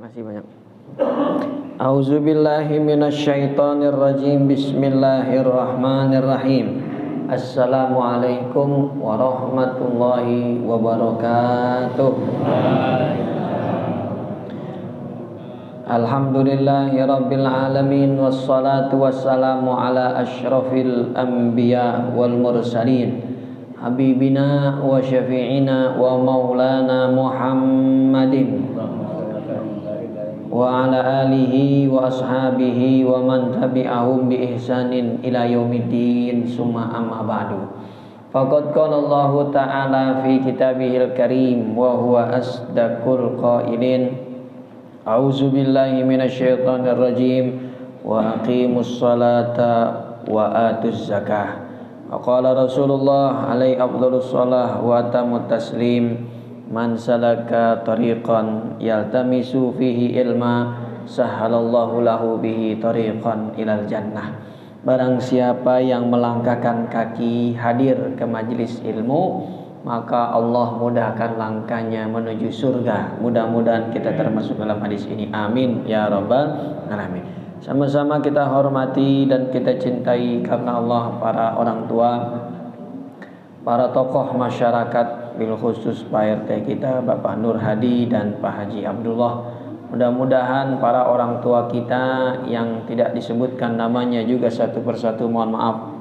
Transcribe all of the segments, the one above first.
Makasih banyak. A'udzubillahi minasyaitonirrajim. Bismillahirrahmanirrahim. Assalamualaikum warahmatullahi wabarakatuh. Alhamdulillahi rabbil alamin, wassalatu wassalamu ala asyrafil anbiya wal mursalin, habibina wa syafi'ina wa maulana Muhammadin wa ala alihi wa ashabihi wa man tabi'ahum bi ihsanin ila yaumiddin, summa amma ba'du. Faqad qala Allah ta'ala fi kitabihil karim wa huwa asdaqul qailin. A'udzu billahi minasyaitonir rajim. Wa aqimus salata wa atuz zakah. Qala Rasulullah alaihi afdhalus shalah wa atamut taslim. Man salaka tariqan yaltamisu fihi ilma sahhalallahu lahu bihi tariqan ilal jannah. Barang siapa yang melangkahkan kaki hadir ke majelis ilmu, maka Allah mudahkan langkahnya menuju surga. Mudah-mudahan kita termasuk dalam hadis ini. Amin ya rabbal alamin. Sama-sama kita hormati dan kita cintai karena Allah para orang tua, para tokoh masyarakat, bil khusus Pak RT kita Bapak Nur Hadi dan Pak Haji Abdullah. Mudah-mudahan para orang tua kita yang tidak disebutkan namanya juga satu persatu mohon maaf.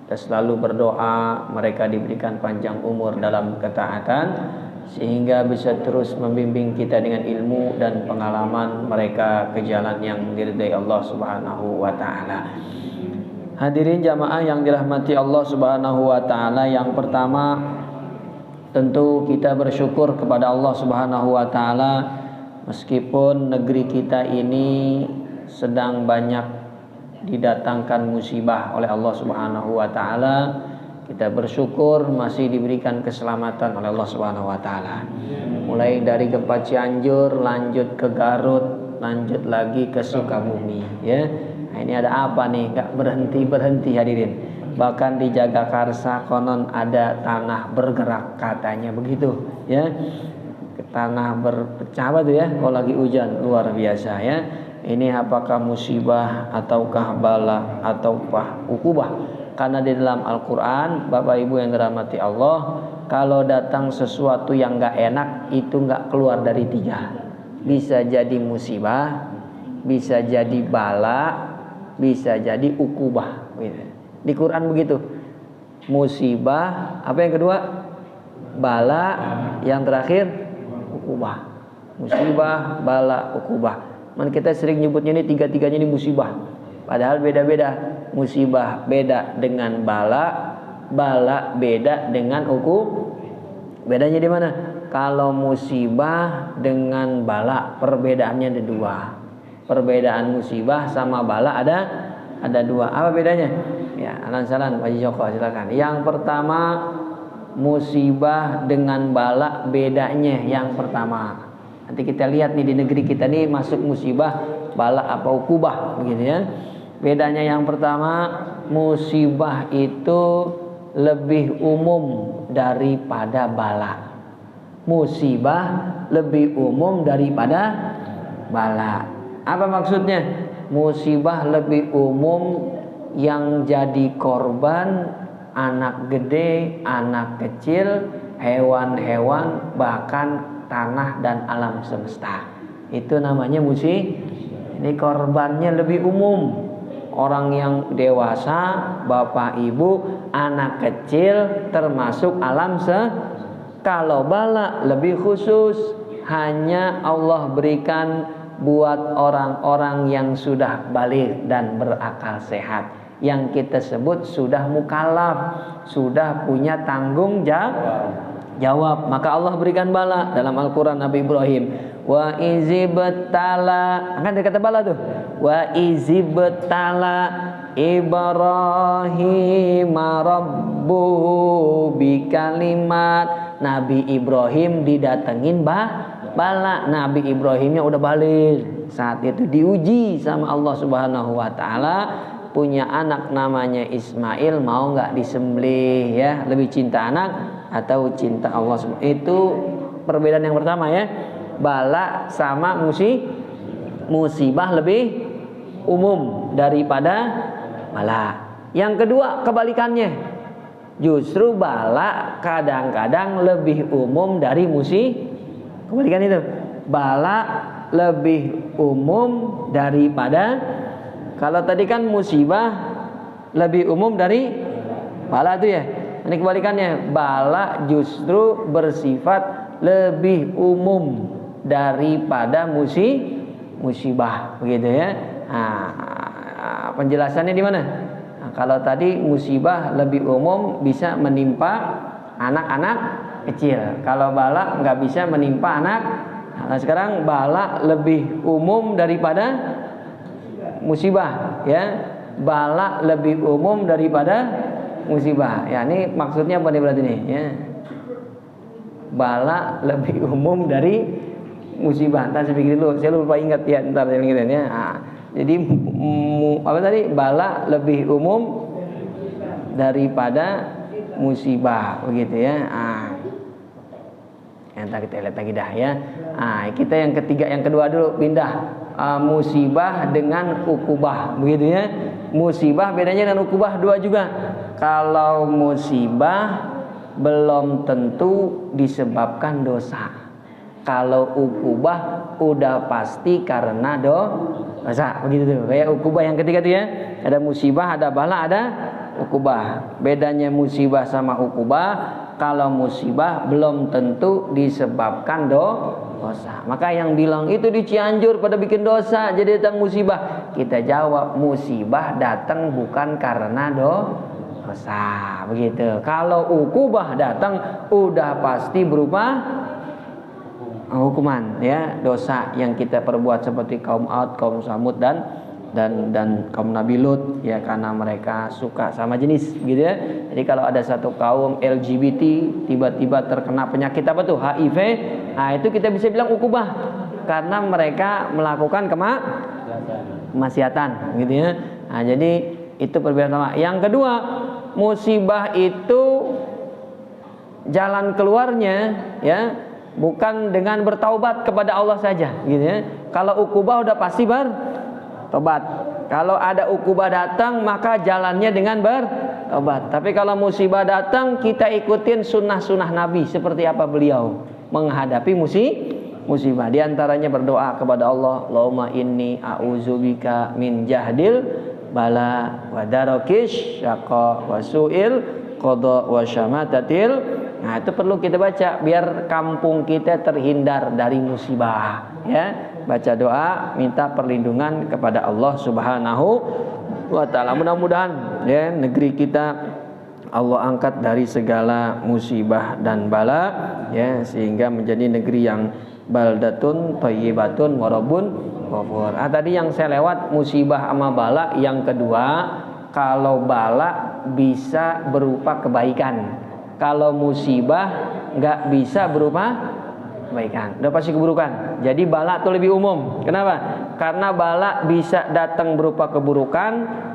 Kita selalu berdoa mereka diberikan panjang umur dalam ketaatan sehingga bisa terus membimbing kita dengan ilmu dan pengalaman mereka ke jalan yang diridai Allah Subhanahu wa taala. Hadirin jamaah yang dirahmati Allah Subhanahu wa taala, yang pertama tentu kita bersyukur kepada Allah Subhanahu wa taala meskipun negeri kita ini sedang banyak didatangkan musibah oleh Allah Subhanahu wa taala. Kita bersyukur masih diberikan keselamatan oleh Allah Subhanahu wa taala. Mulai dari gempa Cianjur, lanjut ke Garut, lanjut lagi ke Sukabumi, ya. Nah, ini ada apa nih? Enggak berhenti hadirin. Bahkan di Jagakarsa konon ada tanah bergerak katanya begitu, ya. Tanah berpecah tuh ya kalau lagi hujan, luar biasa ya. Ini apakah musibah ataukah bala ataukah ukubah? Karena di dalam Al-Qur'an, Bapak Ibu yang dirahmati Allah, kalau datang sesuatu yang enggak enak itu enggak keluar dari tiga. Bisa jadi musibah, bisa jadi bala, bisa jadi ukubah gitu. Di Quran begitu. Musibah, apa yang kedua? Bala, yang terakhir ukubah. Musibah, bala, ukubah. Kita sering nyebutnya ini tiga-tiganya ini musibah. Padahal beda-beda. Musibah beda dengan bala, bala beda dengan ukubah. Bedanya di mana? Kalau musibah dengan bala perbedaannya ada dua. Perbedaan musibah sama bala ada dua. Apa bedanya? Ya, alan-salan Pak Joko silakan. Yang pertama, musibah dengan bala bedanya yang pertama. Nanti kita lihat nih di negeri kita nih masuk musibah, bala apa ukubah begitu ya. Bedanya yang pertama, musibah itu lebih umum daripada bala. Musibah lebih umum daripada bala. Apa maksudnya? Musibah lebih umum, yang jadi korban anak gede, anak kecil, hewan-hewan, bahkan tanah dan alam semesta. Itu namanya musibah. Ini korbannya lebih umum. Orang yang dewasa, bapak ibu, anak kecil, termasuk alam semesta. Kalau bala lebih khusus, hanya Allah berikan buat orang-orang yang sudah baligh dan berakal sehat, yang kita sebut sudah mukallaf, sudah punya tanggung jawab. Maka Allah berikan bala dalam Al-Quran. Nabi Ibrahim, wa izibtala, kan ada kata bala tuh, wa izibtala Ibrahim rabbuhu bikalimat. Nabi Ibrahim didatengin bala. Nabi Ibrahimnya udah balik. Saat itu diuji sama Allah Subhanahu wa taala, punya anak namanya Ismail, mau nggak disembelih ya? Lebih cinta anak atau cinta Allah? Itu perbedaan yang pertama ya. Bala sama musibah lebih umum daripada bala. Yang kedua kebalikannya, justru bala kadang-kadang lebih umum dari kebalikan itu. Bala lebih umum daripada, kalau tadi kan musibah lebih umum dari bala itu ya. Ini kebalikannya, bala justru bersifat lebih umum daripada musibah, begitu ya. Penjelasannya di mana? Kalau tadi musibah lebih umum bisa menimpa anak-anak kecil, kalau bala nggak bisa menimpa anak. Nah, sekarang bala lebih umum daripada musibah, ya. Bala lebih umum daripada musibah. Ya, ini maksudnya apa nih berarti nih? Ya. Bala lebih umum dari musibah. Ntar saya pikir dulu, saya lupa ingat ya. Ntar saya ingat ya. Jadi apa tadi? Bala lebih umum daripada musibah, begitu ya. Entar kita lihat lagi dah ya. Kita yang ketiga, yang kedua dulu, pindah. Musibah dengan ukubah, begitu ya. Musibah bedanya dengan ukubah dua juga. Kalau musibah belum tentu disebabkan dosa. Kalau ukubah udah pasti karena dosa, begitu tuh. Kayak ukubah yang ketiga tuh ya. Ada musibah, ada bala, ada ukubah. Bedanya musibah sama ukubah, kalau musibah belum tentu disebabkan dosa. Maka yang bilang itu di Cianjur pada bikin dosa jadi datang musibah, kita jawab musibah datang bukan karena dosa, begitu. Kalau ukubah datang udah pasti berupa hukuman, ya, dosa yang kita perbuat seperti kaum Ad, kaum Samud dan kaum Nabi Lut, ya, karena mereka suka sama jenis, gitu ya. Jadi kalau ada satu kaum LGBT tiba-tiba terkena penyakit apa tuh, HIV, nah itu kita bisa bilang ukubah karena mereka melakukan kemaksiatan, gitu ya. Nah, jadi itu perbedaan pertama. Yang kedua, musibah itu jalan keluarnya, ya, bukan dengan bertaubat kepada Allah saja, gitu ya. Kalau ukubah udah pasti bertobat. Kalau ada ukubah datang maka jalannya dengan bertobat. Tapi kalau musibah datang kita ikutin sunnah-sunnah Nabi seperti apa beliau menghadapi musibah. Di antaranya berdoa kepada Allah, Allahumma inni a'udzubika min jahdil bala wa darokish syaqa wa su'il qada wa syamatatil. Nah, itu perlu kita baca biar kampung kita terhindar dari musibah, ya. Baca doa minta perlindungan kepada Allah Subhanahu wa taala. Mudah-mudahan ya negeri kita Allah angkat dari segala musibah dan bala, ya, sehingga menjadi negeri yang baldatun thayyibatun wa rabbun ghafur. Tadi yang saya lewat musibah sama bala. Yang kedua, kalau bala bisa berupa kebaikan. Kalau musibah nggak bisa berupa kebaikan, udah pasti keburukan. Jadi bala itu lebih umum. Kenapa? Karena bala bisa datang berupa keburukan,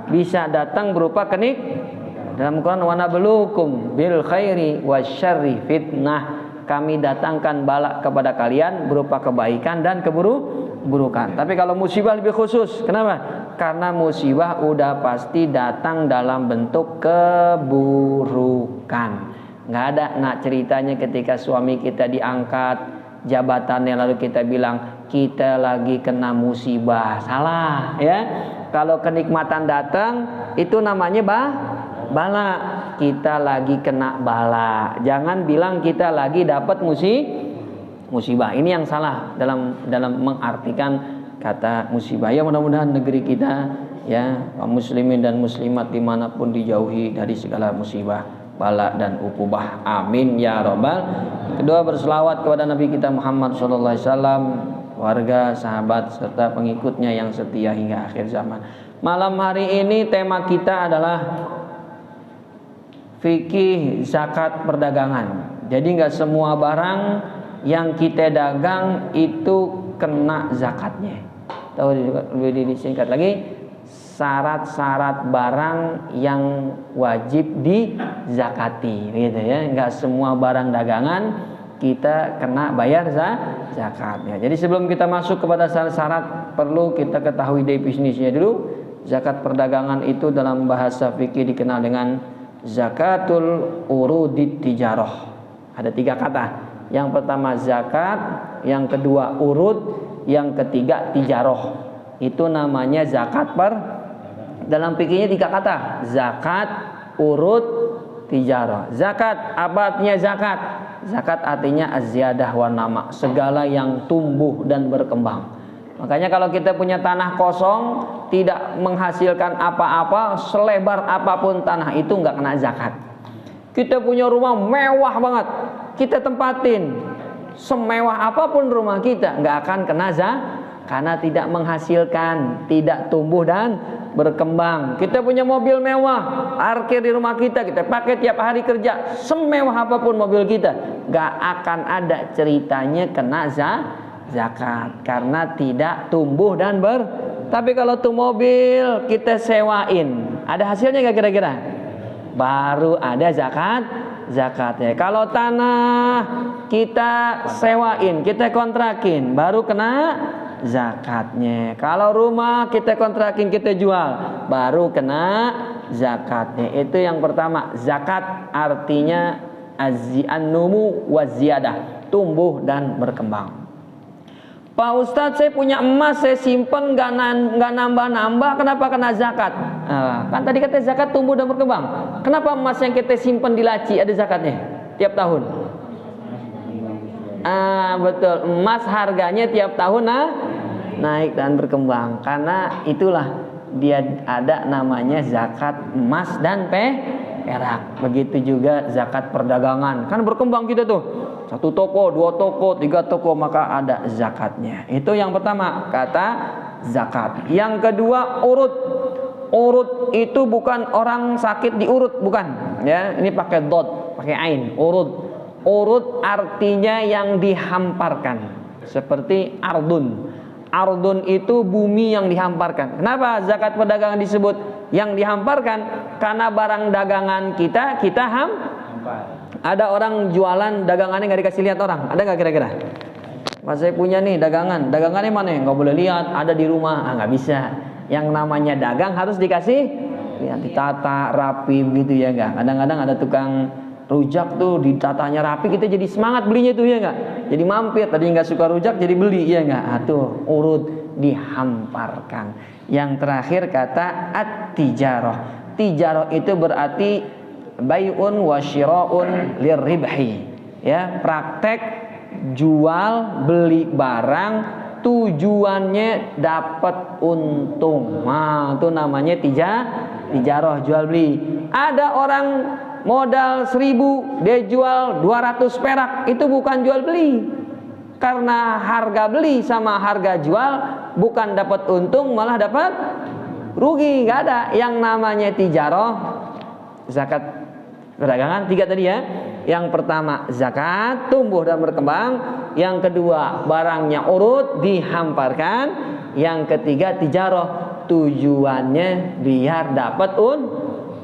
bisa datang berupa kenik. Dalam Quran, wa nabluukum bil khairi wasyarri fitnah. Kami datangkan bala kepada kalian berupa kebaikan dan keburukan. Tapi kalau musibah lebih khusus. Kenapa? Karena musibah udah pasti datang dalam bentuk keburukan. Nggak ada nak ceritanya ketika suami kita diangkat jabatannya lalu kita bilang kita lagi kena musibah. Salah, ya. Kalau kenikmatan datang itu namanya bala. Kita lagi kena bala. Jangan bilang kita lagi dapat musibah. Ini yang salah dalam mengartikan kata musibah. Ya, mudah-mudahan negeri kita, ya, kaum muslimin dan muslimat dimanapun dijauhi dari segala musibah, bala dan ukubah. Amin ya robbal. Kedua, berselawat kepada Nabi kita Muhammad SAW, warga, sahabat serta pengikutnya yang setia hingga akhir zaman. Malam hari ini tema kita adalah fikih zakat perdagangan. Jadi nggak semua barang yang kita dagang itu kena zakatnya. Tahu lebih disingkat lagi, syarat-syarat barang yang wajib dizakati, gitu ya. Enggak semua barang dagangan kita kena bayar zakat ya. Jadi sebelum kita masuk kepada syarat-syarat perlu kita ketahui definisinya dulu. Zakat perdagangan itu dalam bahasa fikih dikenal dengan zakatul urudit tijarah. Ada 3 kata. Yang pertama zakat, yang kedua urud, yang ketiga tijarah. Itu namanya zakat dalam fikihnya 3 kata. Zakat, urud, tijarah. Zakat apa artinya zakat? Zakat artinya az-ziyadah wa nama, segala yang tumbuh dan berkembang. Makanya kalau kita punya tanah kosong tidak menghasilkan apa-apa, selebar apapun tanah itu nggak kena zakat. Kita punya rumah mewah banget, kita tempatin semewah apapun rumah kita nggak akan kena zakat karena tidak menghasilkan, tidak tumbuh dan berkembang. Kita punya mobil mewah, parkir di rumah kita, kita pakai tiap hari kerja, semewah apapun mobil kita, gak akan ada ceritanya kena zakat karena tidak tumbuh dan Tapi kalau tuh mobil kita sewain, ada hasilnya gak kira-kira? Baru ada zakatnya. Kalau tanah kita sewain, kita kontrakin, baru kena zakatnya. Kalau rumah kita kontrakin, kita jual, baru kena zakatnya. Itu yang pertama. Zakat artinya an-numu wa ziyadah, tumbuh dan berkembang. Pak Ustadz, saya punya emas, saya simpen nggak nambah-nambah, kenapa kena zakat? Kan tadi kata zakat tumbuh dan berkembang. Kenapa emas yang kita simpen di laci ada zakatnya tiap tahun? Betul, emas harganya tiap tahun naik dan berkembang. Karena itulah dia ada namanya zakat emas dan perak. Begitu juga zakat perdagangan. Kan berkembang kita tuh. 1 toko, 2 toko, 3 toko, maka ada zakatnya. Itu yang pertama, kata zakat. Yang kedua, urut. Urut itu bukan orang sakit diurut, bukan. Ya, ini pakai dot, pakai ain, urut. Urut artinya yang dihamparkan, seperti ardun. Ardun itu bumi yang dihamparkan. Kenapa zakat perdagangan disebut yang dihamparkan? Karena barang dagangan kita hampar. Ada orang jualan dagangannya nggak dikasih lihat orang, ada nggak kira-kira? Mas, saya punya nih dagangannya mana? Nggak boleh lihat, ada di rumah. Nggak bisa. Yang namanya dagang harus dikasih lihat, ditata rapi begitu ya nggak? Kadang-kadang ada tukang rujak tuh ditatanya rapi, kita jadi semangat belinya tuh ya nggak? Jadi mampir, tadi nggak suka rujak jadi beli ya nggak? Tuh urut, dihamparkan. Yang terakhir kata at-tijarah. Tijarah itu berarti bay'un wa syira'un lirribhi. Ya, praktek jual beli barang tujuannya dapat untung. Nah, itu namanya tijarah, jual beli. Ada orang modal 1.000, dia jual 200 perak, itu bukan jual beli. Karena harga beli sama harga jual bukan dapat untung, malah dapat rugi. Gak ada yang namanya tijarah. Zakat perdagangan 3 tadi ya. Yang pertama zakat, tumbuh dan berkembang. Yang kedua barangnya urut, dihamparkan. Yang ketiga tijarah, tujuannya biar dapat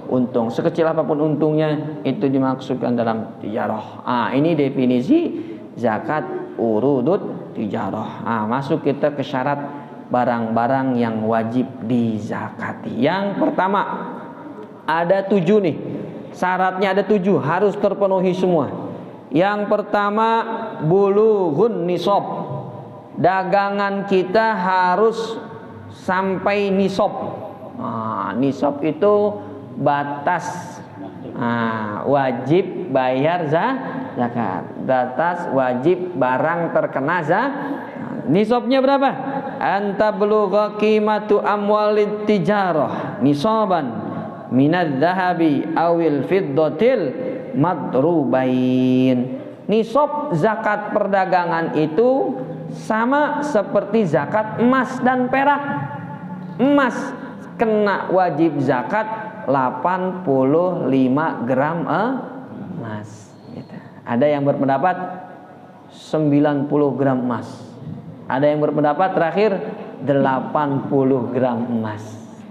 untung. Sekecil apapun untungnya itu dimaksudkan dalam tijarah. Ini definisi zakat urudut tijarah. Masuk kita ke syarat barang-barang yang wajib dizakati. Yang pertama ada 7 nih. Syaratnya ada 7, harus terpenuhi semua. Yang pertama bulughun nisab. Dagangan kita harus sampai nisab. Nisab itu batas wajib bayar zakat. Batas wajib barang terkena zakat. Nisabnya berapa? Anta belugha qimatu amwalit tijarah nisaban minadz zahabi awil fiddatil madrubain. Nisab zakat perdagangan itu sama seperti zakat emas dan perak. Emas kena wajib zakat 85 gram emas. Ada yang berpendapat 90 gram emas. Ada yang berpendapat terakhir 80 gram emas.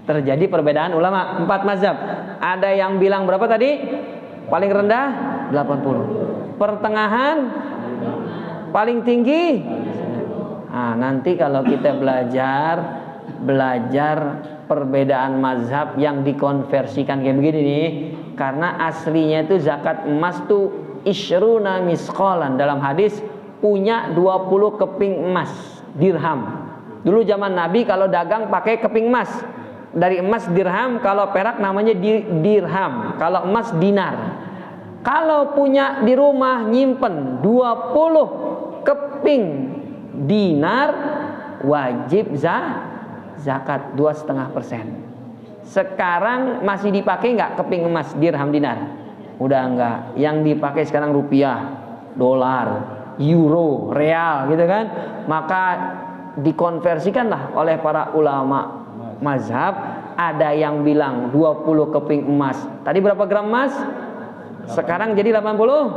Terjadi perbedaan ulama 4 mazhab. Ada yang bilang berapa tadi? Paling rendah 80. Pertengahan Paling tinggi. Nah, nanti kalau kita belajar perbedaan mazhab yang dikonversikan kayak begini nih, karena aslinya itu zakat emas tuh isyruna misqalan, dalam hadis punya 20 keping emas, dirham. Dulu zaman Nabi kalau dagang pakai keping emas. Dari emas dirham, kalau perak namanya dirham, kalau emas dinar. Kalau punya di rumah nyimpen 20 keping dinar, wajib zakat 2,5%. Sekarang masih dipakai nggak keping emas dirham dinar? Udah enggak. Yang dipakai sekarang rupiah, dolar, euro, real gitu kan. Maka dikonversikanlah oleh para ulama mazhab. Ada yang bilang 20 keping emas. Tadi berapa gram emas? Sekarang jadi 80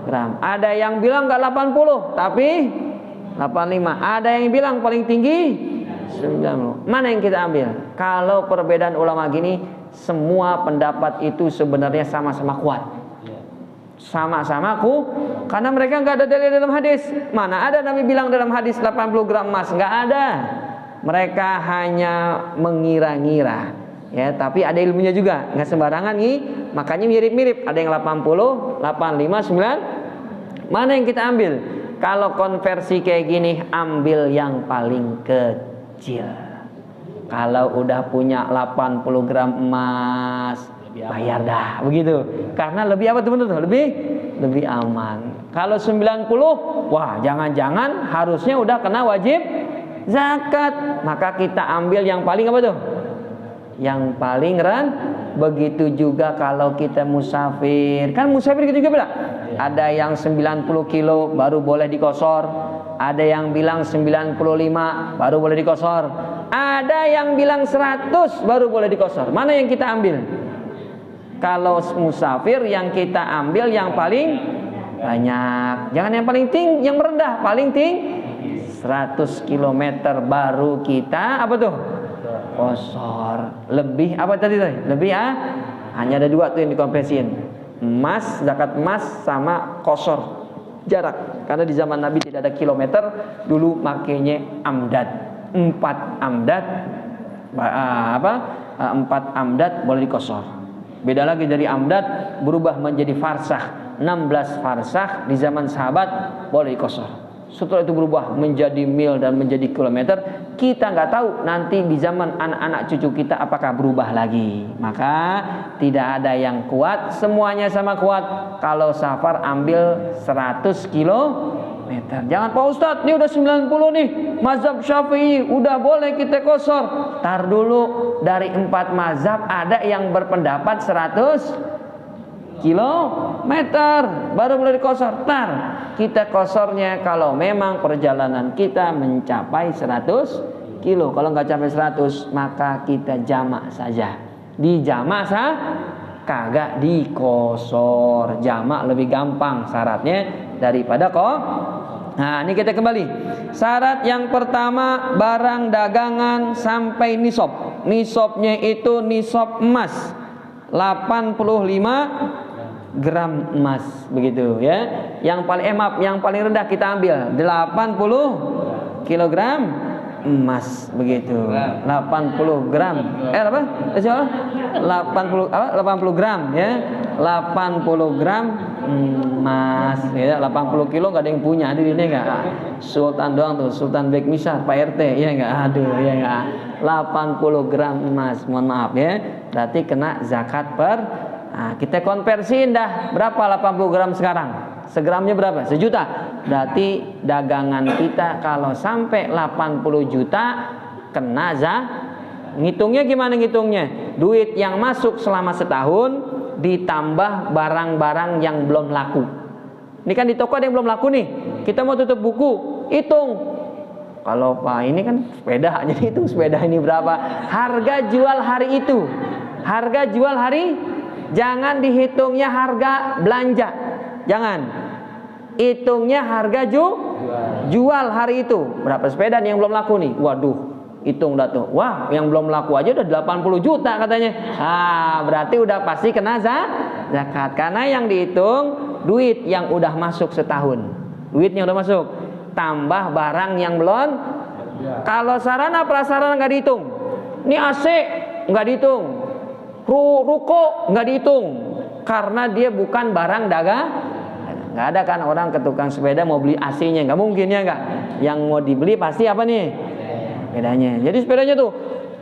gram. Ada yang bilang enggak 80 tapi 85. Ada yang bilang paling tinggi 90. Mana yang kita ambil? Kalau perbedaan ulama gini, semua pendapat itu sebenarnya sama-sama kuat. Sama-sama karena mereka nggak ada dalil dalam hadis. Mana ada Nabi bilang dalam hadis 80 gram emas? Nggak ada. Mereka hanya mengira-ngira. Ya, tapi ada ilmunya juga. Nggak sembarangan nih. Makanya mirip-mirip. Ada yang 80, 85, 9. Mana yang kita ambil? Kalau konversi kayak gini, ambil yang paling kecil. Kalau udah punya 80 gram emas, bayar dah, begitu. Karena lebih apa tuh bener tuh? Lebih aman. Kalau 90, wah jangan-jangan harusnya udah kena wajib zakat. Maka kita ambil yang paling apa tuh? Yang paling Begitu juga kalau kita musafir. Kan musafir gitu juga beda. Ada yang 90 kilo baru boleh dikosor. Ada yang bilang 95 baru boleh dikosor. Ada yang bilang 100 baru boleh dikosor. Mana yang kita ambil? Kalau musafir yang kita ambil yang paling banyak. Jangan yang paling tinggi, yang rendah. Paling tinggi 100 km baru kita apa tuh? Kosor. Lebih apa tadi? Lebih hanya ada dua tuh yang dikonversiin. Emas, zakat emas sama kosor. Jarak. Karena di zaman Nabi tidak ada kilometer, dulu makanya amdad. 4 amdad 4 amdad boleh dikosor. Beda lagi dari amdad berubah menjadi farsakh. 16 farsakh di zaman sahabat boleh dikosor. Setelah itu berubah menjadi mil dan menjadi kilometer. Kita nggak tahu nanti di zaman anak-anak cucu kita apakah berubah lagi. Maka tidak ada yang kuat, semuanya sama kuat. Kalau safar ambil 100 kilometer. Jangan Pak Ustadz, ini udah 90 nih, mazhab Syafi'i udah boleh kita kosor. Tar dulu, dari 4 mazhab ada yang berpendapat 100 kilometer baru boleh dikosor. Tar, kita kosornya kalau memang perjalanan kita mencapai 100 kilo. Kalau nggak capai 100, maka kita jamak saja. Di jamak kagak dikosor. Jamak lebih gampang syaratnya daripada Nah, ini kita kembali. Syarat yang pertama, barang dagangan sampai nisab. Nisabnya itu nisab emas 85 gram emas, begitu ya. Yang paling rendah kita ambil 80 kilogram emas, begitu. 80 gram. Apa? 80 gram ya. 80 gram emas ya. 80 kilo enggak ada yang punya di dunia enggak. Sultan doang tuh, Sultan Bek Misah, Pak RT ya enggak. Aduh ya enggak. 80 gram emas, mohon maaf ya. Berarti kena zakat Nah, kita konversiin dah. Berapa 80 gram sekarang? Segramnya berapa? 1 juta. Berarti dagangan kita kalau sampai 80 juta kena ngitungnya gimana ngitungnya? Duit yang masuk selama setahun ditambah barang-barang yang belum laku. Ini kan di toko ada yang belum laku nih. Kita mau tutup buku, hitung. Kalau Pak ini kan sepeda, jadi hitung sepeda ini berapa. Harga jual hari itu. Harga jual hari, jangan dihitungnya harga belanja. Jangan. Hitungnya harga jual hari itu. Berapa sepeda nih yang belum laku nih? Waduh, hitung dah tuh. Wah, yang belum laku aja udah 80 juta katanya. Berarti udah pasti kena zakat. Karena yang dihitung duit yang udah masuk setahun. duitnya udah masuk, tambah barang yang belum. Kalau sarana prasarana nggak dihitung, ini AC nggak dihitung, ruko nggak dihitung, karena dia bukan barang dagang. Nggak ada kan orang ke tukang sepeda mau beli AC-nya, nggak mungkin ya nggak. Yang mau dibeli pasti apa nih? Bedanya. Jadi sepedanya tuh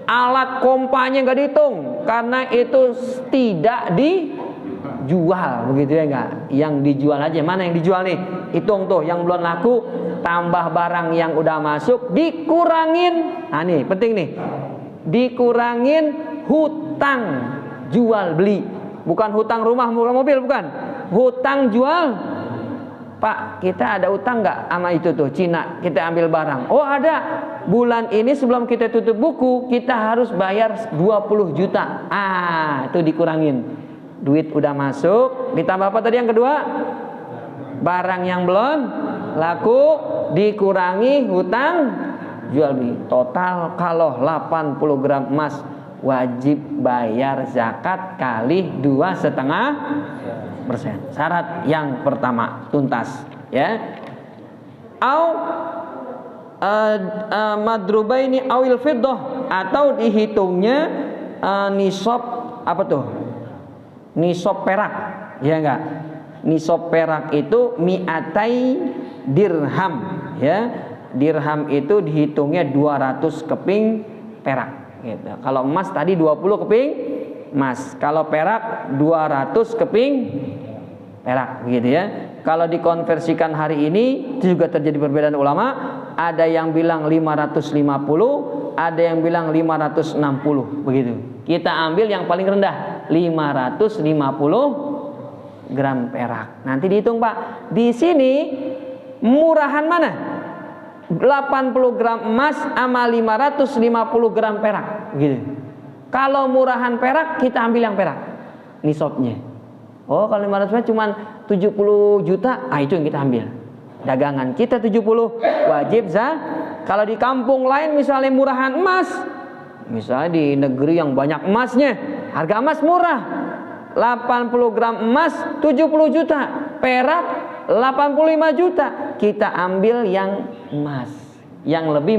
alat pompanya nggak dihitung, karena itu tidak dijual, begitu ya nggak. Yang dijual aja, mana yang dijual nih? Hitung tuh, yang belum laku tambah barang yang udah masuk dikurangin. Nah nih penting nih, dikurangin hutang jual beli, bukan hutang rumah mobil, bukan hutang jual. Pak, kita ada utang nggak sama itu tuh Cina, kita ambil barang. Oh ada, bulan ini sebelum kita tutup buku kita harus bayar 20 juta. Itu dikurangin. Duit udah masuk, ditambah apa tadi yang kedua? Barang yang belum laku, dikurangi hutang jual beli. Total kalau 80 gram emas wajib bayar zakat kali 2,5%. Syarat yang pertama tuntas, ya. Madrubaini awil fiddah, atau dihitungnya nisab apa tuh? Nisab perak, ya enggak? Nisab perak itu mi'atai dirham, ya. Dirham itu dihitungnya 200 keping perak, gitu. Kalau emas tadi 20 keping emas, kalau perak 200 keping perak, gitu ya. Kalau dikonversikan hari ini itu juga terjadi perbedaan ulama. Ada yang bilang 550, ada yang bilang 560, begitu. Kita ambil yang paling rendah, 550 gram perak. Nanti dihitung, Pak. Di sini murahan mana? 80 gram emas sama 550 gram perak, gitu. Kalau murahan perak, kita ambil yang perak nisabnya. Oh, kalau 500 cuma 70 juta, itu yang kita ambil. Dagangan kita 70, wajib Kalau di kampung lain misalnya murahan emas, misalnya di negeri yang banyak emasnya, harga emas murah, 80 gram emas 70 juta, perak 85 juta, kita ambil yang emas, yang lebih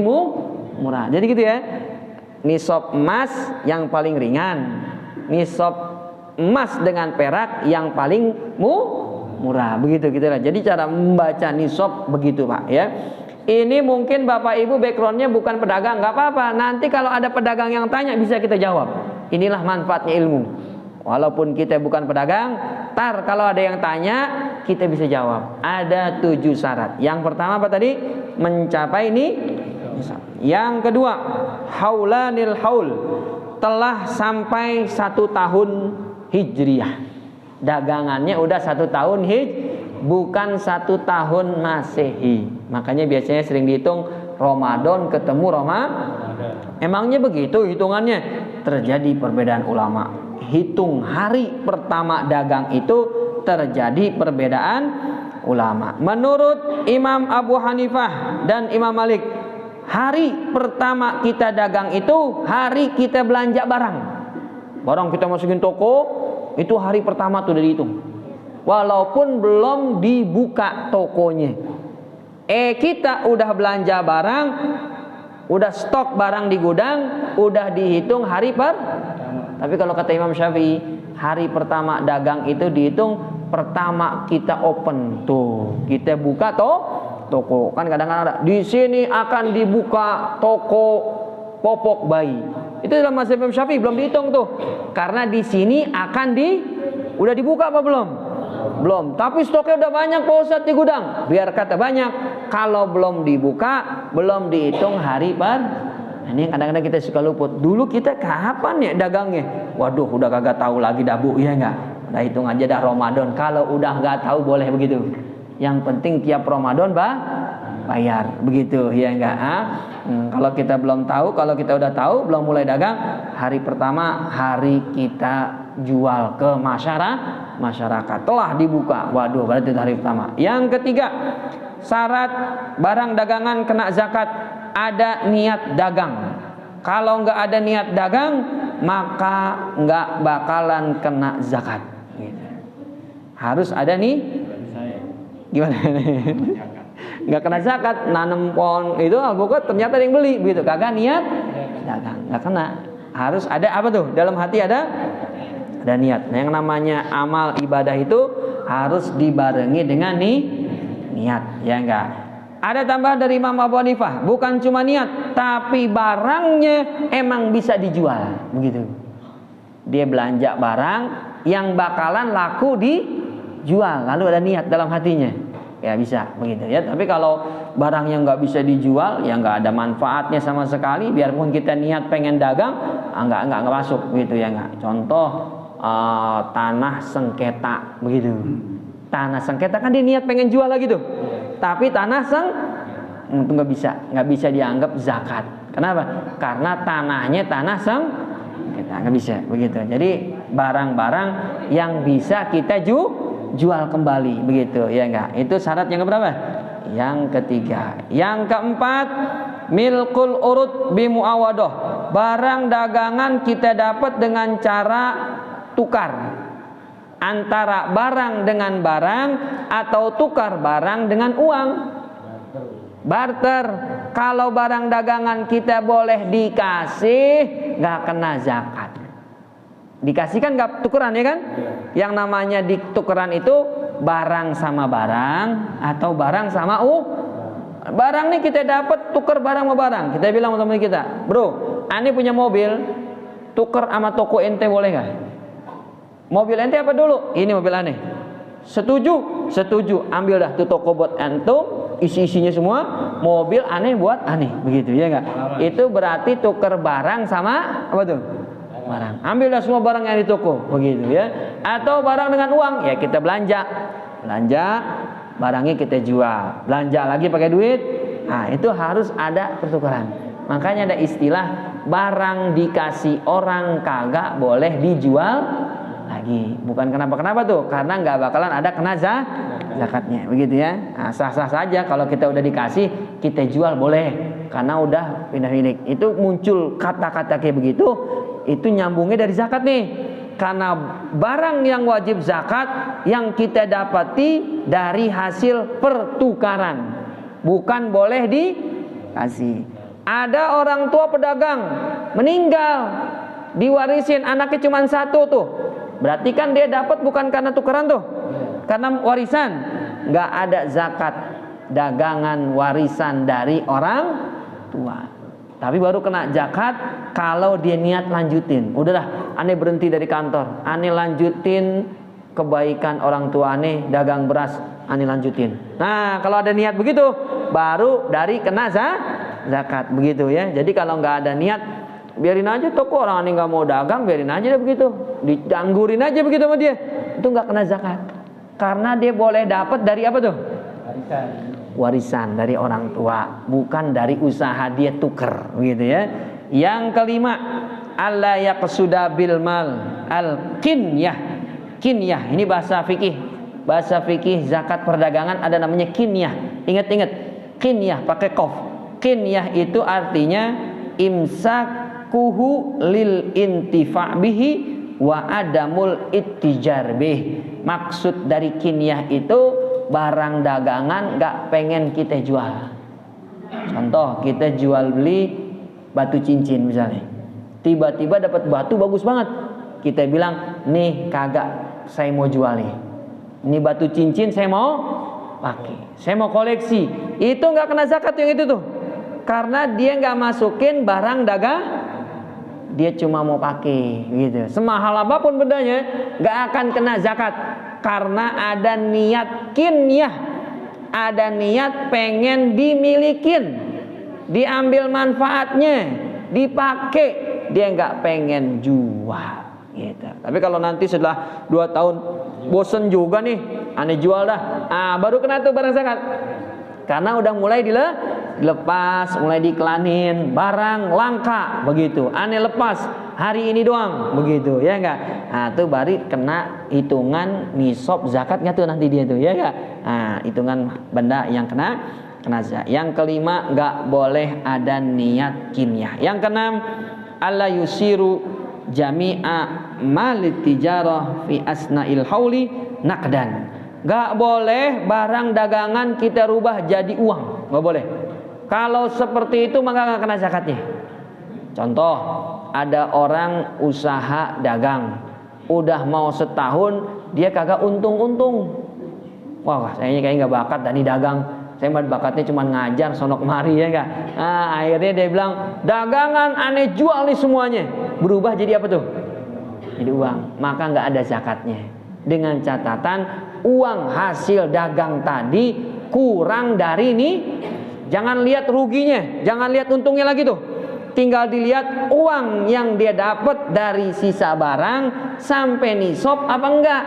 murah. Jadi gitu ya. Nisab emas yang paling ringan, nisab emas dengan perak yang paling murah, begitu lah. Jadi cara membaca nisab begitu, Pak, ya. Ini mungkin Bapak Ibu backgroundnya bukan pedagang, nggak apa-apa. Nanti kalau ada pedagang yang tanya bisa kita jawab. Inilah manfaatnya ilmu. Walaupun kita bukan pedagang, kalau ada yang tanya kita bisa jawab. Ada 7 syarat. Yang pertama apa tadi? Mencapai ini. Yang kedua, haulanil haul, telah sampai 1 tahun hijriah. Dagangannya udah 1 tahun bukan 1 tahun masehi. Makanya biasanya sering dihitung Ramadan ketemu Ramadan. Emangnya begitu hitungannya? Terjadi perbedaan ulama. Hitung hari pertama dagang itu terjadi perbedaan ulama. Menurut Imam Abu Hanifah dan Imam Malik, hari pertama kita dagang itu hari kita belanja barang. Barang kita masukin toko, itu hari pertama tuh udah dihitung. Walaupun belum dibuka tokonya. Kita udah belanja barang, udah stok barang di gudang, udah dihitung hari Tapi kalau kata Imam Syafi'i, hari pertama dagang itu dihitung pertama kita open tuh. Kita buka toko, kan kadang-kadang ada di sini akan dibuka toko popok bayi. Itu dalam mazhab Imam Syafi'i belum dihitung tuh. Karena di sini udah dibuka apa belum? Belum. Tapi stoknya udah banyak Pak Ustadz di gudang. Biar kata banyak, kalau belum dibuka, belum dihitung hari ini yang kadang-kadang kita suka luput. Dulu kita kapan ya dagangnya? Waduh, udah kagak tahu lagi dah, Bu, ya enggak? Udah hitung aja dah Ramadan. Kalau udah enggak tahu boleh begitu. Yang penting tiap Ramadan bayar, begitu ya enggak? Kalau kita belum tahu, kalau kita udah tahu belum mulai dagang, hari pertama hari kita jual ke masyarakat telah dibuka. Waduh, berarti hari pertama. Yang ketiga, syarat barang dagangan kena zakat, ada niat dagang. Kalau nggak ada niat dagang, maka nggak bakalan kena zakat. Harus ada nih. Gimana? nggak kena zakat. Nanam pohon itu alpukat ternyata ada yang beli, begitu kagak niat dagang, nggak kena. Harus ada apa tuh? Dalam hati ada niat. Nah, yang namanya amal ibadah itu harus dibarengi dengan niat, ya enggak? Ada tambahan dari Imam Abu Hanifah, bukan cuma niat, tapi barangnya emang bisa dijual, begitu. Dia belanja barang yang bakalan laku dijual, lalu ada niat dalam hatinya, ya bisa, begitu ya. Tapi kalau barang yang nggak bisa dijual, ya nggak ada manfaatnya sama sekali, biarpun kita niat pengen dagang, nggak masuk, begitu ya enggak. Contoh tanah sengketa, begitu. Tanah sengketa kan dia niat pengen jual lagi tuh, tapi tanah itu nggak bisa dianggap zakat. Kenapa? Karena tanahnya tanah sengketa, nggak bisa, begitu. Jadi barang-barang yang bisa kita jual kembali, begitu ya enggak. Itu syarat yang keberapa? Yang ketiga. Yang keempat, milkul urut bimuawadoh. Barang dagangan kita dapat dengan cara tukar antara barang dengan barang atau tukar barang dengan uang. Barter. Kalau barang dagangan kita boleh dikasih, nggak kena zakat. Dikasih kan nggak tukeran ya kan? Yang namanya ditukeran itu barang sama barang atau barang sama barang nih kita dapat tuker barang sama barang. Kita bilang sama teman kita, bro, ane punya mobil, tuker sama toko ente boleh nggak? Mobil ente apa dulu? Ini mobil aneh. Setuju? Setuju. Ambil dah tuh toko buat antum, isi-isinya semua, mobil aneh buat aneh, begitu ya enggak? Itu berarti tuker barang sama apa tuh? Barang. Ambil dah semua barang yang di toko, begitu ya. Atau barang dengan uang, ya kita belanja, barangnya kita jual, belanja lagi pakai duit. Nah, itu harus ada pertukaran. Makanya ada istilah barang dikasih orang kagak boleh dijual lagi. Bukan kenapa tuh, karena nggak bakalan ada kena zakatnya, begitu ya. Nah, sah-sah saja kalau kita udah dikasih kita jual boleh, karena udah pindah milik. Itu muncul kata-kata kayak begitu, itu nyambungnya dari zakat nih. Karena barang yang wajib zakat yang kita dapati dari hasil pertukaran, bukan boleh dikasih. Ada orang tua pedagang meninggal, diwarisin anaknya cuma satu tuh. Berarti kan dia dapat bukan karena tukeran tuh, karena warisan. Nggak ada zakat dagangan warisan dari orang tua. Tapi baru kena zakat kalau dia niat lanjutin. Udahlah, ane berhenti dari kantor, ane lanjutin kebaikan orang tua ane, dagang beras, ane lanjutin. Nah, kalau ada niat begitu, baru dari kena zakat, begitu ya. Jadi kalau nggak ada niat, biarin aja toko orang ini nggak mau dagang, biarin aja deh begitu, dianggurin aja begitu sama dia, itu nggak kena zakat, karena dia boleh dapat dari apa tuh? Warisan dari orang tua, bukan dari usaha dia tuker, begitu ya. Yang kelima, alla yaqsuda bil mal al kinyah. Kinyah ini bahasa fikih zakat perdagangan ada namanya kinyah. Ingat kinyah pakai qaf. Kinyah itu artinya imsakuhu lil intifa' bihi wa adamul ittijar bih. Maksud dari kinyah itu barang dagangan gak pengen kita jual. Contoh, kita jual beli batu cincin misalnya, tiba-tiba dapat batu bagus banget, kita bilang nih kagak, saya mau jual nih, ini batu cincin saya mau pakai, saya mau koleksi. Itu gak kena zakat yang itu tuh, karena dia gak masukin barang dagang, dia cuma mau pakai gitu. Semahal apapun bendanya gak akan kena zakat, karena ada niat kinyah, ada niat pengen dimilikin, diambil manfaatnya, dipakai, dia nggak pengen jual gitu. Tapi kalau nanti setelah 2 tahun bosen juga nih, aneh jual dah, baru kena tuh barang zakat, karena udah mulai dilepas, mulai diiklanin, barang langka begitu, aneh lepas hari ini doang begitu ya enggak. Nah itu baru kena hitungan nisab zakat nggak tuh nanti dia tuh ya enggak. Nah hitungan benda yang kena zakat. Yang kelima, nggak boleh ada niat kinyah. Yang keenam, alla yusiru jami'a mal tijarah fi asna'il hauli naqdan. Gak boleh barang dagangan kita rubah jadi uang, gak boleh. Kalau seperti itu maka gak kena zakatnya. Contoh, ada orang usaha dagang, udah mau setahun dia kagak untung-untung. Wah, sayanya kayaknya gak bakat Dani dagang. Saya bakatnya cuma ngajar sonok mari ya enggak. Nah, akhirnya dia bilang, dagangan aneh jual nih semuanya. Berubah jadi apa tuh? Jadi uang. Maka nggak ada zakatnya. Dengan catatan uang hasil dagang tadi kurang dari nih. Jangan lihat ruginya, jangan lihat untungnya lagi tuh. Tinggal dilihat uang yang dia dapat dari sisa barang sampai nisab apa enggak.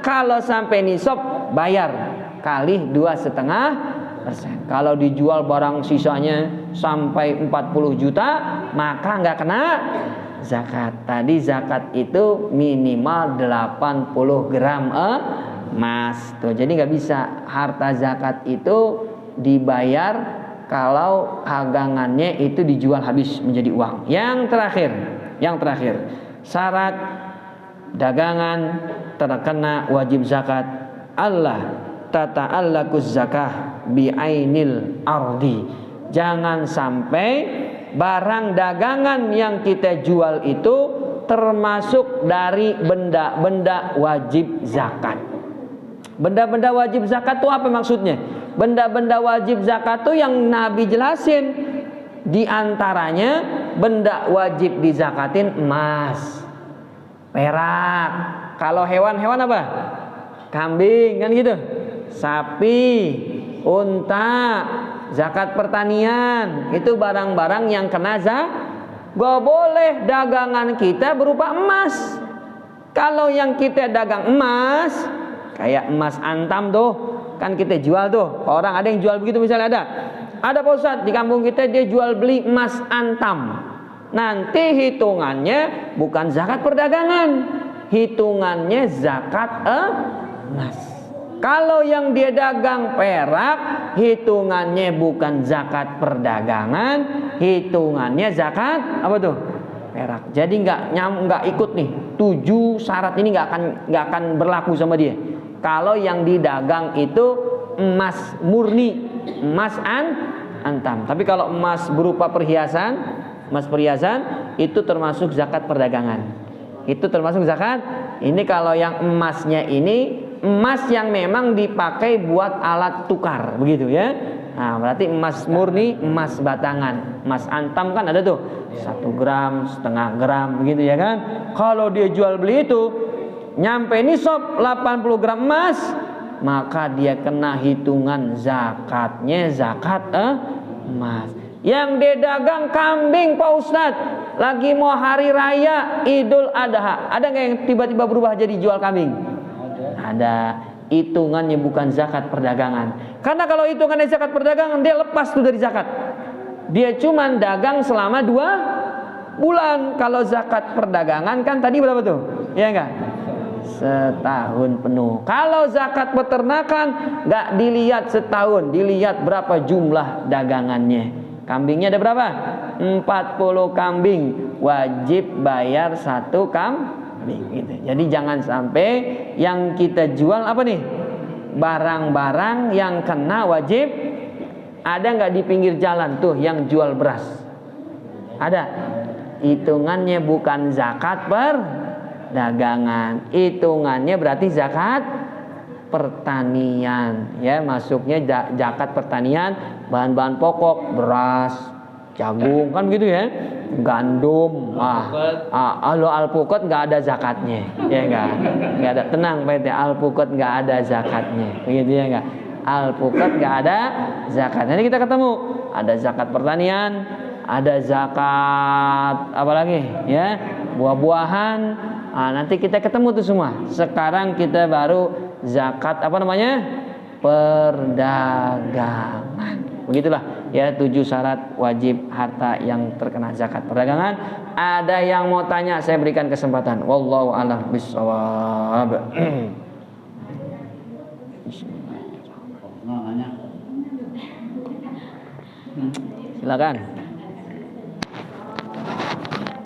Kalau sampai nisab bayar kali 2,5%. Kalau dijual barang sisanya sampai 40 juta maka nggak kena zakat. Tadi zakat itu minimal 80 gram emas tuh. Jadi nggak bisa harta zakat itu dibayar kalau dagangannya itu dijual habis menjadi uang. Yang terakhir syarat dagangan terkena wajib zakat Allah tata'allaquz zakah bi'ainil ardi. Jangan sampai barang dagangan yang kita jual itu termasuk dari benda-benda wajib zakat. Benda-benda wajib zakat itu apa maksudnya? Benda-benda wajib zakat itu yang Nabi jelasin. Di antaranya benda wajib dizakatin emas, perak. Kalau hewan-hewan apa? Kambing kan gitu. Sapi, unta, zakat pertanian, itu barang-barang yang kena zakat. Gak boleh dagangan kita berupa emas. Kalau yang kita dagang emas, kayak emas antam tuh, kan kita jual tuh. Orang ada yang jual begitu misalnya ada Pak Ustadz di kampung kita dia jual beli emas antam. Nanti hitungannya bukan zakat perdagangan, hitungannya zakat emas. Kalau yang dia dagang perak, hitungannya bukan zakat perdagangan, hitungannya zakat apa tuh? Perak. Jadi nggak ikut nih. 7 syarat ini nggak akan berlaku sama dia. Kalau yang didagang itu emas murni, emas antam. Tapi kalau emas berupa perhiasan, itu termasuk zakat perdagangan. Itu termasuk zakat. Ini kalau yang emasnya ini emas yang memang dipakai buat alat tukar, begitu ya. Nah, berarti emas murni, emas batangan. Emas antam kan ada tuh 1 gram, setengah gram, begitu ya kan. Kalau dia jual beli itu nyampe nisab 80 gram emas, maka dia kena hitungan zakatnya zakat emas. Yang dia dagang kambing Pak Ustadz, lagi mau hari raya Idul Adha, ada nggak yang tiba-tiba berubah jadi jual kambing? Ada. Hitungannya bukan zakat perdagangan. Karena kalau hitungannya zakat perdagangan, dia lepas tuh dari zakat. Dia cuman dagang selama 2 bulan. Kalau zakat perdagangan kan tadi berapa tuh? Ya enggak? Setahun penuh. Kalau zakat peternakan nggak dilihat setahun, dilihat berapa jumlah dagangannya. Kambingnya ada berapa? 40 kambing. Wajib bayar 1 kambing. Gitu. Jadi jangan sampai yang kita jual apa nih? Barang-barang yang kena wajib. Ada nggak di pinggir jalan tuh yang jual beras? Ada. Hitungannya bukan zakat perdagangan. Hitungannya berarti zakat pertanian. Ya, masuknya zakat pertanian, bahan-bahan pokok, beras, jagung kan gitu ya, gandum, kalau alpukat nggak ada zakatnya, ya nggak ada. Tenang Pak, alpukat nggak ada zakatnya, begitu ya nggak. Alpukat nggak ada zakat. Nanti kita ketemu ada zakat pertanian, ada zakat apa lagi ya, buah-buahan. Nanti kita ketemu tuh semua. Sekarang kita baru zakat apa namanya, perdagangan. Begitulah ya 7 syarat wajib harta yang terkena zakat perdagangan. Ada yang mau tanya, saya berikan kesempatan. Wallahu a'lam bishawab. Silakan.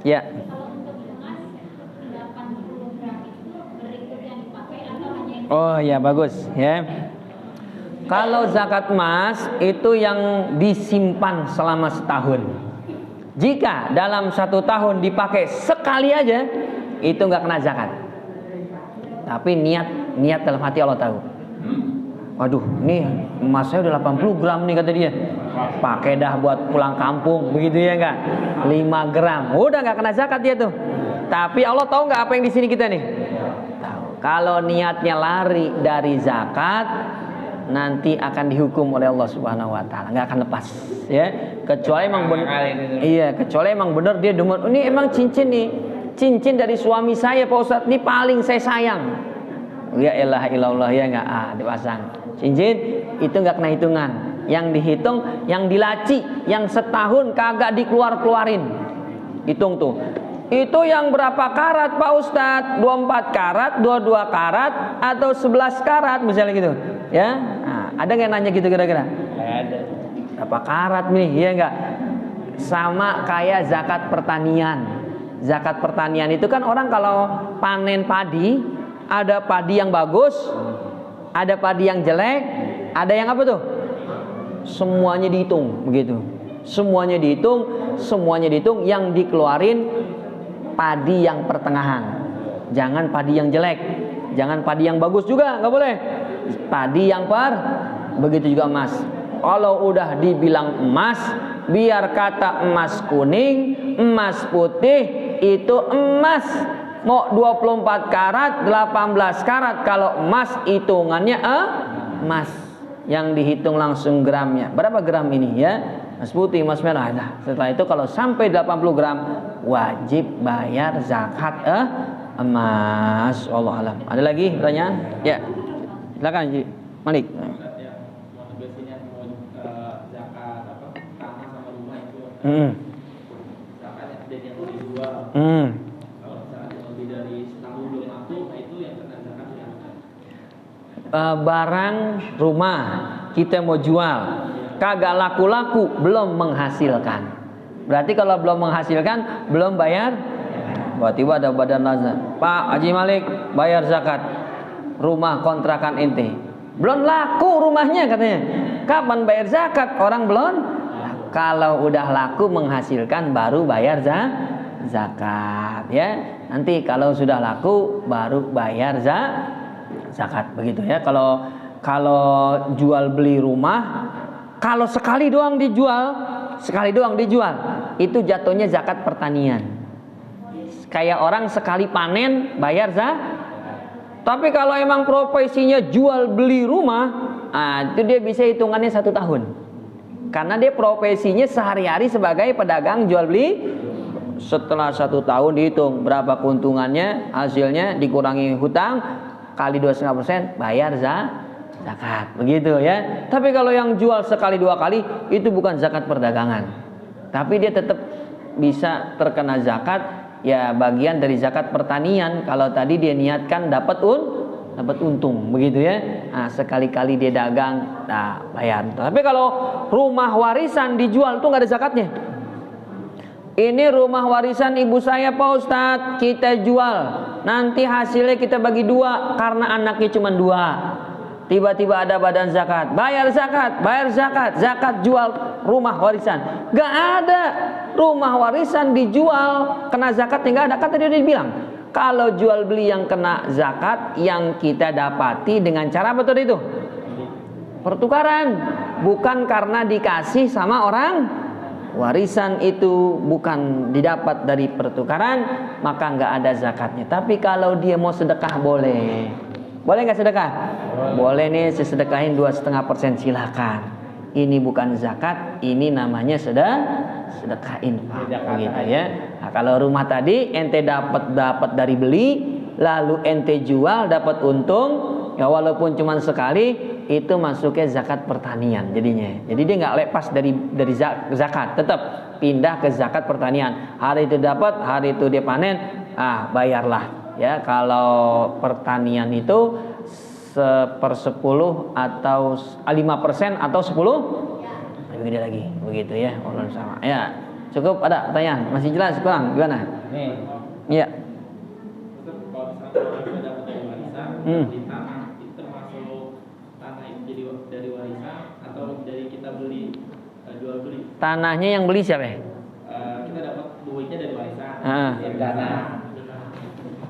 Ya. Oh ya, bagus ya. Kalau zakat emas itu yang disimpan selama setahun. Jika dalam 1 tahun dipakai sekali aja, itu nggak kena zakat. Tapi niat dalam hati Allah tahu. Waduh, nih emas saya udah 80 gram nih kata dia. Pakai dah buat pulang kampung, begitu ya enggak? 5 gram, udah nggak kena zakat dia tuh. Tapi Allah tahu nggak apa yang di sini kita nih? Tahu. Kalau niatnya lari dari zakat, nanti akan dihukum oleh Allah Subhanahu Wa Taala, nggak akan lepas, ya. Kecuali emang benar, iya, kecuali emang benar dia demen. Ini emang cincin nih, cincin dari suami saya Pak Ustadz, ini paling saya sayang. Ya ilaha illallah, ya nggak, dipasang cincin itu nggak kena hitungan. Yang dihitung yang dilaci, yang setahun kagak dikeluarin. Hitung tuh. Itu yang berapa karat Pak Ustadz? 24 karat, 22 karat, atau 11 karat misalnya gitu. Ya, nah, ada nggak nanya gitu kira-kira? Ada. Berapa karat nih? Iya nggak? Sama kayak zakat pertanian. Zakat pertanian itu kan orang kalau panen padi, ada padi yang bagus, ada padi yang jelek, ada yang apa tuh? Semuanya dihitung begitu. Semuanya dihitung, yang dikeluarin padi yang pertengahan. Jangan padi yang jelek, jangan padi yang bagus juga, nggak boleh. Padi yang begitu juga emas. Kalau udah dibilang emas, biar kata emas kuning, emas putih, itu emas. Mau 24 karat, 18 karat, kalau emas hitungannya emas. Yang dihitung langsung gramnya. Berapa gram ini ya? Emas putih, emas merah. Nah, setelah itu kalau sampai 80 gram wajib bayar zakat emas. Allah alam. Ada lagi pertanyaan? Ya. Silakan Ji Malik. Barang rumah kita mau jual kagak laku-laku, belum menghasilkan. Berarti kalau belum menghasilkan, belum bayar. Tiba-tiba ada badan nazar, Pak Haji Malik bayar zakat rumah kontrakan ente. Belum laku rumahnya katanya. Kapan bayar zakat? Orang belum. Kalau udah laku menghasilkan baru bayar zakat ya. Nanti kalau sudah laku baru bayar zakat begitu ya. Kalau jual beli rumah, kalau sekali doang dijual, itu jatuhnya zakat pertanian. Kayak orang sekali panen bayar zakat. Tapi kalau emang profesinya jual beli rumah, itu dia bisa hitungannya 1 tahun. Karena dia profesinya sehari-hari sebagai pedagang jual beli. Setelah 1 tahun dihitung berapa keuntungannya, hasilnya dikurangi hutang kali 2,5% bayar zakat begitu ya. Tapi kalau yang jual sekali 2 kali itu bukan zakat perdagangan, tapi dia tetap bisa terkena zakat ya, bagian dari zakat pertanian. Kalau tadi dia niatkan dapat untung begitu ya. Nah, sekali-kali dia dagang, nah bayar. Tapi kalau rumah warisan dijual tuh nggak ada zakatnya. Ini rumah warisan ibu saya Pak Ustadz, kita jual, nanti hasilnya kita bagi 2 karena anaknya cuma 2. Tiba-tiba ada badan zakat, bayar zakat, zakat jual rumah warisan. Gak ada rumah warisan dijual kena zakat, nggak ada. Kata dia bilang, kalau jual beli yang kena zakat yang kita dapati dengan cara apa tadi itu? Pertukaran, bukan karena dikasih sama orang. Warisan itu bukan didapat dari pertukaran, maka nggak ada zakatnya. Tapi kalau dia mau sedekah boleh nggak sedekah? Boleh nih, sesedekahin 2,5% silakan. Ini bukan zakat, ini namanya sedekah infak begitu ya. Nah, kalau rumah tadi ente dapat dari beli, lalu ente jual dapat untung, ya walaupun cuma sekali, itu masuknya zakat pertanian jadinya. Jadi dia nggak lepas dari zakat, tetap pindah ke zakat pertanian. Hari itu dapat, hari itu dia panen, bayarlah ya. Kalau pertanian itu 1/10 atau 5% atau 10 lebih gede lagi begitu ya. Allah sama ya. Cukup, ada pertanyaan? Masih jelas kurang gimana? Iya. beli, jual beli. Tanahnya yang beli siapa ya? Kita dapat duitnya dari warisan. Dana.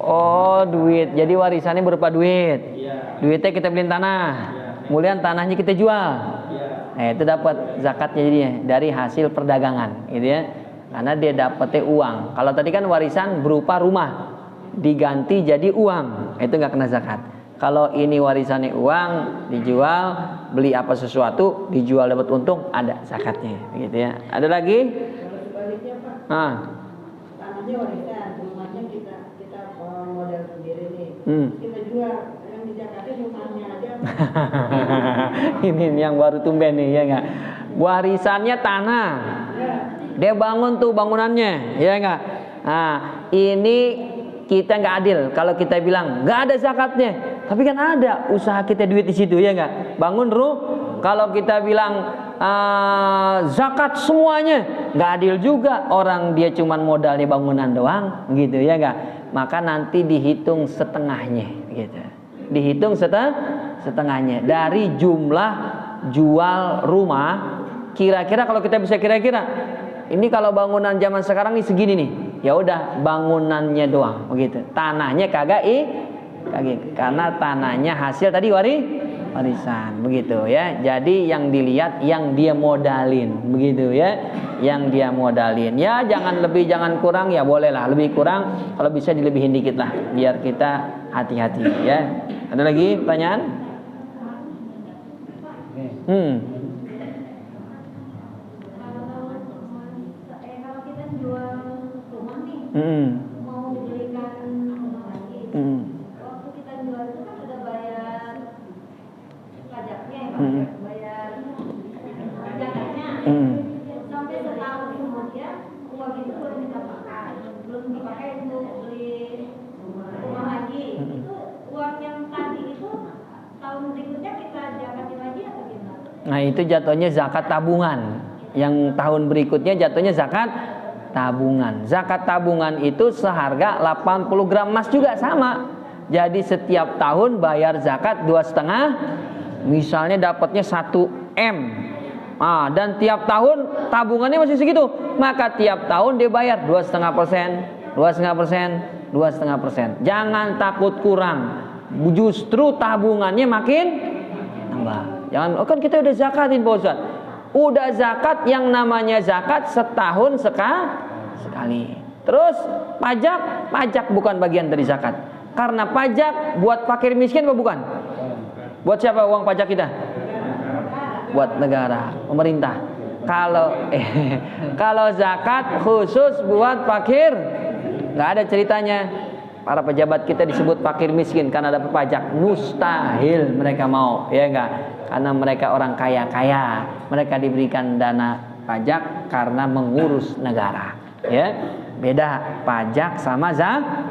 Oh, duit. Jadi warisannya berupa duit. Iya. Duitnya kita beliin tanah. Kemudian tanahnya kita jual. Iya. Nah, itu dapat zakatnya jadinya dari hasil perdagangan, gitu ya. Karena dia dapatnya uang. Kalau tadi kan warisan berupa rumah, diganti jadi uang, itu nggak kena zakat. Kalau ini warisannya uang, dijual, beli apa sesuatu, dijual dapat untung, ada zakatnya, gitu ya. Ada lagi? Kalau sebaliknya Pak, tanahnya warisan, rumahnya kita modal sendiri nih. Kita jual, yang di Jakarta rumahnya aja. Ini yang baru tumben nih, ya nggak? Warisannya tanah, dia bangun tuh bangunannya, ya nggak? Nah, ini kita nggak adil kalau kita bilang nggak ada zakatnya, tapi kan ada usaha kita duit di situ, ya nggak? Bangun kalau kita bilang zakat semuanya, nggak adil juga, orang dia cuman modalnya bangunan doang, gitu ya nggak? Maka nanti dihitung setengahnya, gitu. Dihitung setengahnya dari jumlah jual rumah. Kira-kira kalau kita bisa kira-kira, ini kalau bangunan zaman sekarang nih segini nih, ya udah bangunannya doang, begitu. Tanahnya kagak karena tanahnya hasil tadi warisan, begitu ya. Jadi yang dilihat yang dia modalin, begitu ya. Yang dia modalin, ya jangan lebih jangan kurang, ya bolehlah lebih kurang, kalau bisa dilebihin dikit lah, biar kita hati-hati ya. Ada lagi pertanyaan? Kalau kita jual rumah nih, mau dibelikan rumah lagi. Waktu kita jual itu kan udah bayar pajaknya ya Pak, bayar pajaknya. Sampai setahun kemudian uang itu belum kita pakai, belum dipakai untuk beli rumah lagi. Itu uang yang tadi itu tahun berikutnya kita zakatin lagi atau gimana? Nah, itu jatuhnya zakat tabungan. Yang tahun berikutnya jatuhnya zakat tabungan. Zakat tabungan itu seharga 80 gram emas juga sama. Jadi setiap tahun bayar zakat 2,5, misalnya dapatnya 1 M. Dan tiap tahun tabungannya masih segitu, maka tiap tahun dia bayar 2,5%, 2,5%. Jangan takut kurang, justru tabungannya makin tambah. Jangan, kan kita udah zakatin Pak Ustaz. Udah zakat, yang namanya zakat setahun sekali. Terus pajak bukan bagian dari zakat. Karena pajak buat fakir miskin apa bukan? Buat siapa uang pajak kita? Buat negara, pemerintah. Kalau zakat khusus buat fakir, nggak ada ceritanya. Para pejabat kita disebut fakir miskin karena dapat pajak, mustahil mereka mau, ya enggak? Karena mereka orang kaya, mereka diberikan dana pajak karena mengurus negara, ya. Beda pajak sama zakat.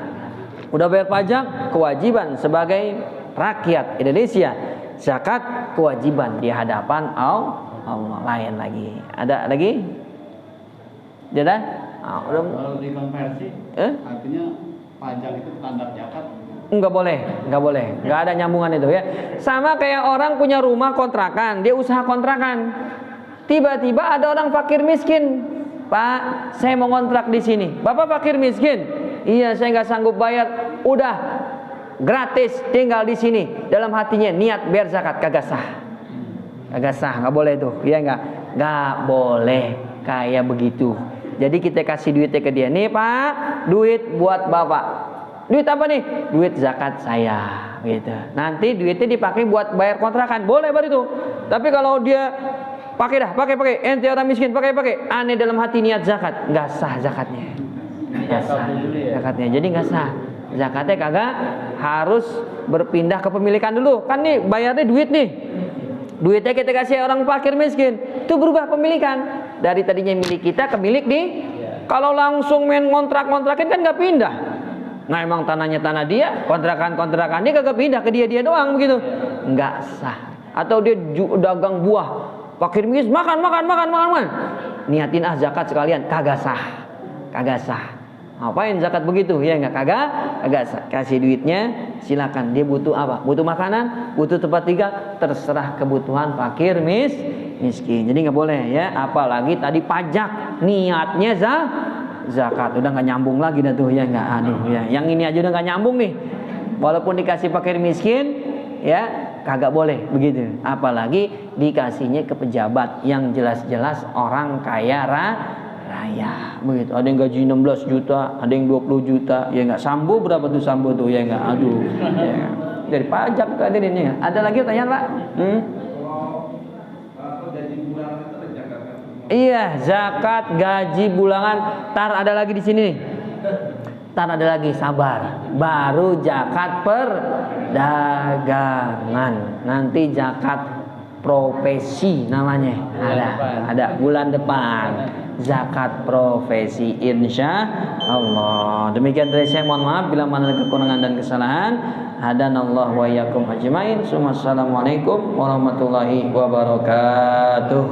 Udah bayar pajak, kewajiban sebagai rakyat Indonesia. Zakat kewajiban di hadapan Allah, lain lagi. Ada lagi? Sudah? Kalau dikonversi, artinya pajak itu standar zakat? Enggak boleh, enggak ada nyambungan itu ya. Sama kayak orang punya rumah kontrakan, dia usaha kontrakan. Tiba-tiba ada orang fakir miskin, Pak, saya mau kontrak di sini. Bapak fakir miskin? Iya, saya nggak sanggup bayar. Udah, gratis, tinggal di sini. Dalam hatinya niat bayar zakat, kagak sah, nggak boleh tuh, ya nggak boleh kayak begitu. Jadi kita kasih duitnya ke dia, nih Pak, duit buat Bapak. Duit apa nih? Duit zakat saya, gitu. Nanti duitnya dipakai buat bayar kontrakan, boleh baru itu. Tapi kalau dia pakai, ente orang miskin, pakai, aneh dalam hati niat zakat, nggak sah zakatnya, nggak sah zakatnya. Jadi nggak sah zakatnya, kagak, harus berpindah kepemilikan dulu. Kan nih bayarnya duit nih, duitnya kita kasih orang fakir miskin, itu berubah pemilikan dari tadinya milik kita ke milik nih. Kalau langsung main kontrak-kontrakin kan nggak pindah. Nah emang tanahnya tanah dia, kontrakan dia kagak pindah ke dia doang begitu, nggak sah. Atau dia dagang buah, fakir miskin makan, niatin zakat sekalian, kagak sah. Ngapain zakat begitu? Ya kagak sah. Kasih duitnya, silakan. Dia butuh apa? Butuh makanan, butuh tempat tinggal, terserah kebutuhan fakir miskin. Jadi nggak boleh ya, apalagi tadi pajak, niatnya zakat, udah nggak nyambung lagi dah tuh ya, nggak, aduh ya, yang ini aja udah nggak nyambung nih. Walaupun dikasih fakir miskin, ya kagak boleh begitu. Apalagi dikasihnya ke pejabat yang jelas-jelas orang kaya raya, begitu. Ada yang gaji 16 juta, ada yang 20 juta, ya nggak. Sambo berapa tuh Sambo tuh ya nggak, aduh. Ya. Dari pajak ke ini. Ada lagi pertanyaan Pak? Iya, zakat, gaji bulanan. Tar ada lagi di sini nih. Tar ada lagi, sabar. Baru zakat perdagangan. Nanti zakat profesi namanya. Ada bulan depan. Zakat profesi insya Allah. Demikian dari saya, mohon maaf bila mana ada kekurangan dan kesalahan. Hadanallahu wa iyyakum ajmain. Assalamualaikum warahmatullahi wabarakatuh.